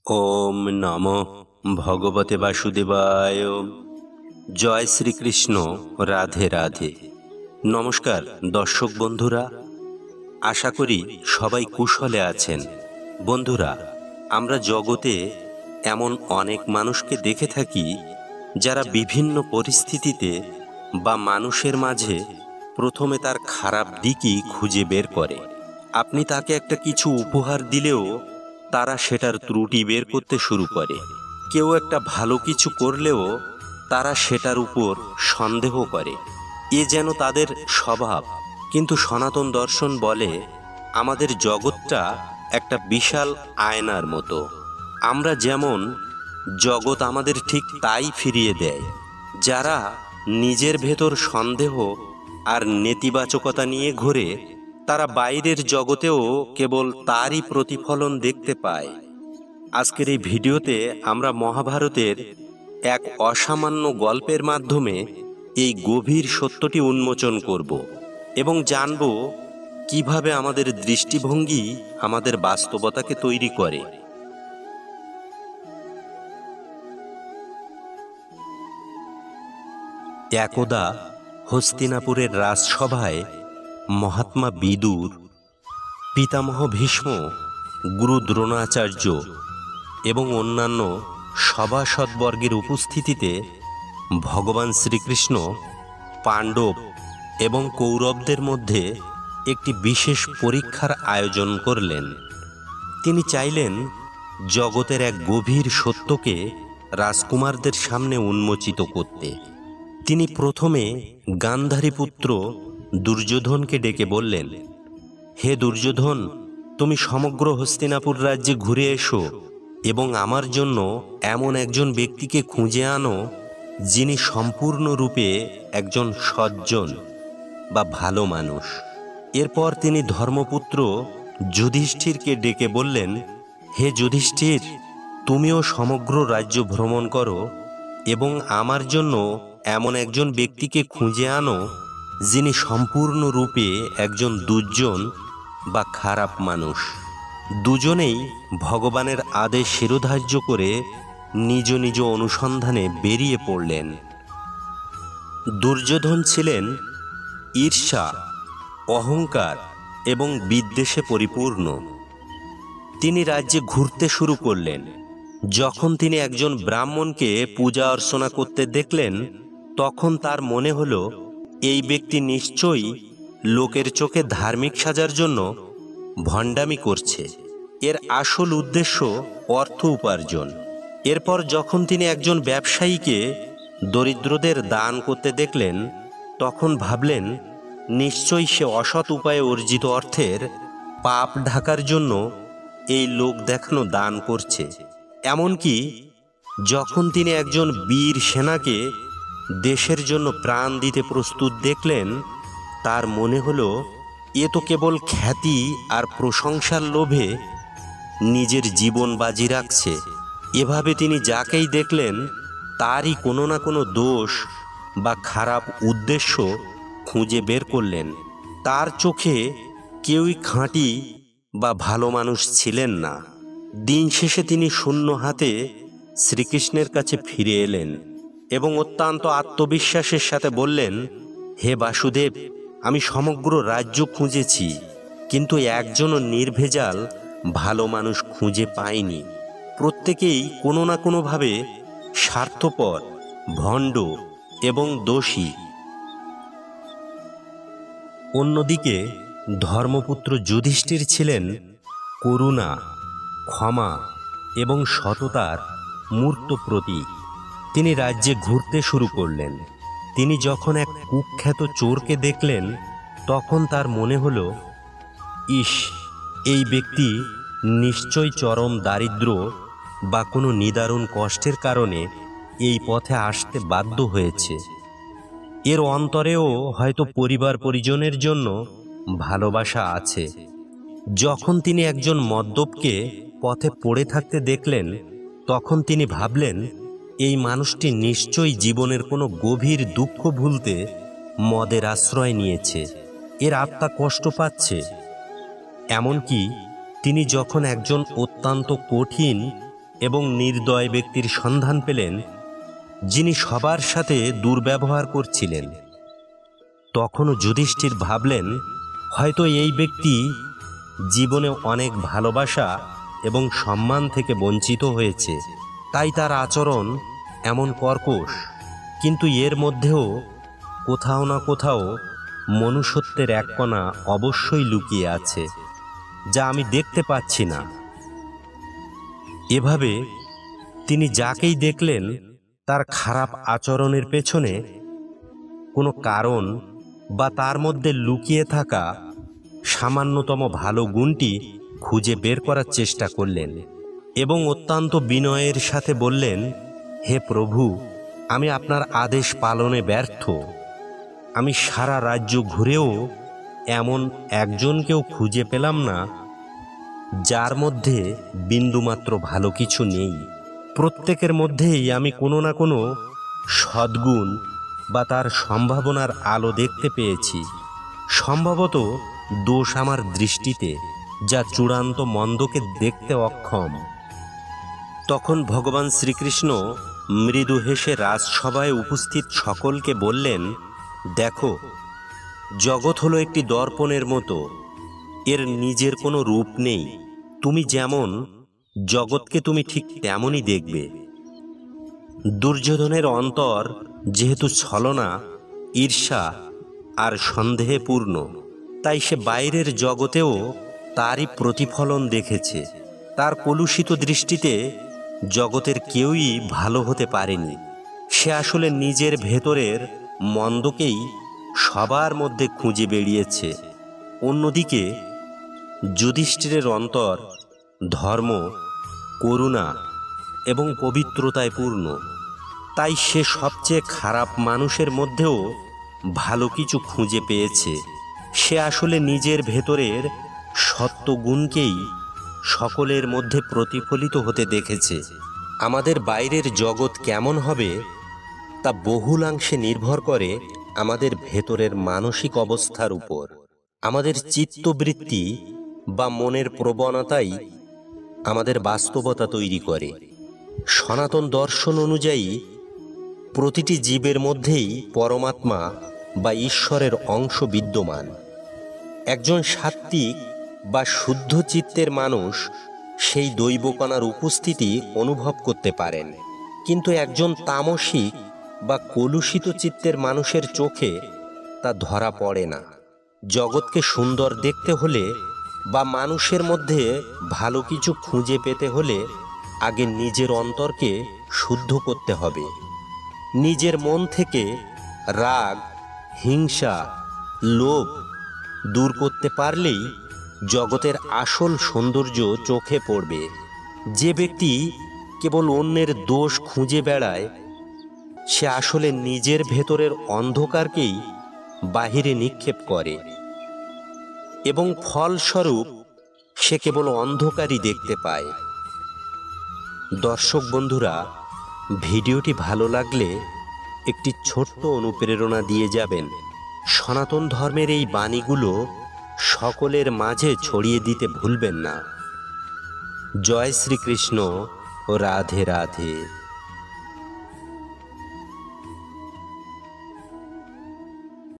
ওম নমো ভগবতে বাসুদেবায়। জয় শ্রীকৃষ্ণ। রাধে রাধে। নমস্কার দর্শক বন্ধুরা, আশা করি সবাই কুশলে আছেন। বন্ধুরা, আমরা জগতে এমন অনেক মানুষকে দেখে থাকি যারা বিভিন্ন পরিস্থিতিতে বা মানুষের মাঝে প্রথমে তার খারাপ দিকই খুঁজে বের করে। আপনি তাকে একটা কিছু উপহার দিলেও তারা সেটার ত্রুটি বের করতে শুরু করে। কেউ একটা ভালো কিছু করলেও তারা সেটার উপর সন্দেহ করে। এ যেন তাদের স্বভাব। কিন্তু সনাতন দর্শন বলে আমাদের জগৎটা একটা বিশাল আয়নার মতো। আমরা যেমন, জগৎ আমাদের ঠিক তাই ফিরিয়ে দেয়। যারা নিজের ভেতর সন্দেহ আর নেতিবাচকতা নিয়ে ঘোরে, তারা বাইরের জগতেও কেবল তারই প্রতিফলন দেখতে পায়। আজকের এই ভিডিওতে আমরা মহাভারতের এক অসামান্য গল্পের মাধ্যমে এই গভীর সত্যটি উন্মোচন করব এবং জানব কিভাবে আমাদের দৃষ্টিভঙ্গি আমাদের বাস্তবতাকে তৈরি করে। একদা হস্তিনাপুরের রাজসভায় মহাত্মা বিদুর, পিতামহ ভীষ্ম, গুরু দ্রোণাচার্য এবং অন্যান্য সভাসদবর্গের উপস্থিতিতে ভগবান শ্রীকৃষ্ণ পাণ্ডব এবং কৌরবদের মধ্যে একটি বিশেষ পরীক্ষার আয়োজন করলেন। তিনি চাইলেন জগতের এক গভীর সত্যকে রাজকুমারদের সামনে উন্মোচিত করতে। তিনি প্রথমে গান্ধারী পুত্র দুর্যোধনকে ডেকে বললেন, হে দুর্যোধন, তুমি সমগ্র হস্তিনাপুর রাজ্যে ঘুরে এসো এবং আমার জন্য এমন একজন ব্যক্তিকে খুঁজে আনো যিনি সম্পূর্ণরূপে একজন সজ্জন বা ভালো মানুষ। এরপর তিনি ধর্মপুত্র যুধিষ্ঠিরকে ডেকে বললেন, হে যুধিষ্ঠির, তুমিও সমগ্র রাজ্য ভ্রমণ করো এবং আমার জন্য এমন একজন ব্যক্তিকে খুঁজে আনো যিনি সম্পূর্ণরূপে একজন দুর্জন বা খারাপ মানুষ। দুজনেই ভগবানের আদেশ শিরোধার্য করে নিজ নিজ অনুসন্ধানে বেরিয়ে পড়লেন। দুর্যোধন ছিলেন ঈর্ষা, অহংকার এবং বিদ্বেষে পরিপূর্ণ। তিনি রাজ্যে ঘুরতে শুরু করলেন। যখন তিনি একজন ব্রাহ্মণকে পূজা অর্চনা করতে দেখলেন, তখন তার মনে হলো এই ব্যক্তি নিশ্চয়ই লোকের চোখে ধার্মিক সাজার জন্য ভণ্ডামি করছে। এর আসল উদ্দেশ্য অর্থ উপার্জন। এরপর যখন তিনি একজন ব্যবসায়ীকে দরিদ্রদের দান করতে দেখলেন, তখন ভাবলেন নিশ্চয়ই সে অসৎ উপায়ে অর্জিত অর্থের পাপ ঢাকার জন্য এই লোক দেখানো দান করছে। এমনকি যখন তিনি একজন বীর সেনাকে দেশের জন্য প্রাণ দিতে প্রস্তুত দেখলেন, তার মনে হলো এ তো কেবল খ্যাতি আর প্রশংসার লোভে নিজের জীবন বাজি রাখছে। এভাবে তিনি যাকেই দেখলেন তারই কোনো না কোনো দোষ বা খারাপ উদ্দেশ্য খুঁজে বের করলেন। তার চোখে কেউই খাঁটি বা ভালো মানুষ ছিলেন না। দিন শেষে তিনি শূন্য হাতে শ্রীকৃষ্ণের কাছে ফিরে এলেন এবং অত্যন্ত আত্মবিশ্বাসের সাথে বললেন, হে বাসুদেব, আমি সমগ্র রাজ্য খুঁজেছি, কিন্তু একজনও নির্ভেজাল ভালো মানুষ খুঁজে পাইনি। প্রত্যেকেই কোনো না কোনোভাবে স্বার্থপর, ভণ্ড এবং দোষী। অন্যদিকে ধর্মপুত্র যুধিষ্ঠির ছিলেন করুণা, ক্ষমা এবং সততার মূর্ত প্রতীক। তিনি রাজ্যে ঘুরতে শুরু করলেন। তিনি যখন এক কুখ্যাত চোরকে দেখলেন, তখন তার মনে হলো, ইস, এই ব্যক্তি নিশ্চয় চরম দারিদ্র বা কোনো নিদারুণ কষ্টের কারণে এই পথে আসতে বাধ্য হয়েছে। এর অন্তরেও হয়তো পরিবার পরিজনের জন্য ভালোবাসা আছে। যখন তিনি একজন মদ্যপকে পথে পড়ে থাকতে দেখলেন, তখন তিনি ভাবলেন এই মানুষটি নিশ্চয়ই জীবনের কোনো গভীর দুঃখ ভুলতে মদের আশ্রয় নিয়েছে। এর আত্মা কষ্ট পাচ্ছে। এমনকি তিনি যখন একজন অত্যন্ত কঠিন এবং নির্দয় ব্যক্তির সন্ধান পেলেন, যিনি সবার সাথে দুর্ব্যবহার করছিলেন। তখনও যুধিষ্ঠির ভাবলেন, হয়তো এই ব্যক্তি জীবনে অনেক ভালোবাসা এবং সম্মান থেকে বঞ্চিত হয়েছে, তাই তার আচরণ এমন কর্কশ। কিন্তু এর মধ্যেও কোথাও না কোথাও মনুষ্যত্বের এক কণা অবশ্যই লুকিয়ে আছে, যা আমি দেখতে পাচ্ছি না। এভাবে তিনি যাকেই দেখলেন তার খারাপ আচরণের পেছনে কোনো কারণ বা তার মধ্যে লুকিয়ে থাকা সামান্যতম ভালো গুণটি খুঁজে বের করার চেষ্টা করলেন এবং অত্যন্ত বিনয়ের সাথে বললেন, হে প্রভু, আমি আপনার আদেশ পালনে ব্যর্থ। আমি সারা রাজ্য ঘুরেও এমন একজনকেও খুঁজে পেলাম না যার মধ্যে বিন্দুমাত্র ভালো কিছু নেই। প্রত্যেকের মধ্যেই আমি কোনো না কোনো সদ্গুণ বা তার সম্ভাবনার আলো দেখতে পেয়েছি। সম্ভবত দোষ আমার দৃষ্টিতে, যা চূড়ান্ত মন্দকে দেখতে অক্ষম। তখন ভগবান শ্রীকৃষ্ণ মৃদু হেসে রাজসভায় উপস্থিত সকলকে বললেন, দেখো, জগৎ হলো একটি দর্পণের মতো, এর নিজের কোনো রূপ নেই। তুমি যেমন, জগৎকে তুমি ঠিক তেমনই দেখবে। দুর্যোধনের অন্তর যেহেতু ছলনা, ঈর্ষা আর সন্দেহে পূর্ণ, তাই সে বাইরের জগতেও তারই প্রতিফলন দেখেছে। তার কলুষিত দৃষ্টিতে জগতের কেউই ভালো হতে পারেনি। সে আসলে নিজের ভেতরের মন্দকেই সবার মধ্যে খুঁজে বেরিয়েছে। অন্যদিকে যুধিষ্ঠিরের অন্তর ধর্ম, করুণা এবং পবিত্রতায় পূর্ণ, তাই সে সবচেয়ে খারাপ মানুষের মধ্যেও ভালো কিছু খুঁজে পেয়েছে। সে আসলে নিজের ভেতরের সত্যগুণকেই সকলের মধ্যে প্রতিফলিত হতে দেখেছে। আমাদের বাইরের জগৎ কেমন হবে তা বহুলাংশে নির্ভর করে আমাদের ভেতরের মানসিক অবস্থার উপর। আমাদের চিত্তবৃত্তি বা মনের প্রবণতাই আমাদের বাস্তবতা তৈরি করে। সনাতন দর্শন অনুযায়ী প্রতিটি জীবের মধ্যেই পরমাত্মা বা ঈশ্বরের অংশ বিদ্যমান। একজন সাত্ত্বিক বা শুদ্ধ চিত্তের মানুষ সেই দৈবকণার উপস্থিতি অনুভব করতে পারেন, কিন্তু একজন তামসিক বা কলুষিত চিত্তের মানুষের চোখে তা ধরা পড়ে না। জগৎকে সুন্দর দেখতে হলে বা মানুষের মধ্যে ভালো কিছু খুঁজে পেতে হলে আগে নিজের অন্তরকে শুদ্ধ করতে হবে। নিজের মন থেকে রাগ, হিংসা, লোভ দূর করতে পারলেই জগতের আসল সৌন্দর্য চোখে পড়বে। যে ব্যক্তি কেবল অন্যের দোষ খুঁজে বেড়ায়, সে আসলে নিজের ভেতরের অন্ধকারকেই বাহিরে নিক্ষেপ করে এবং ফলস্বরূপ সে কেবল অন্ধকারই দেখতে পায়। দর্শক বন্ধুরা, ভিডিওটি ভালো লাগলে একটি ছোট্ট অনুপ্রেরণা দিয়ে যাবেন। সনাতন ধর্মের এই বাণীগুলো সকলের মাঝে ছড়িয়ে দিতে ভুলবেন না। জয় শ্রীকৃষ্ণ ও রাধে রাধে।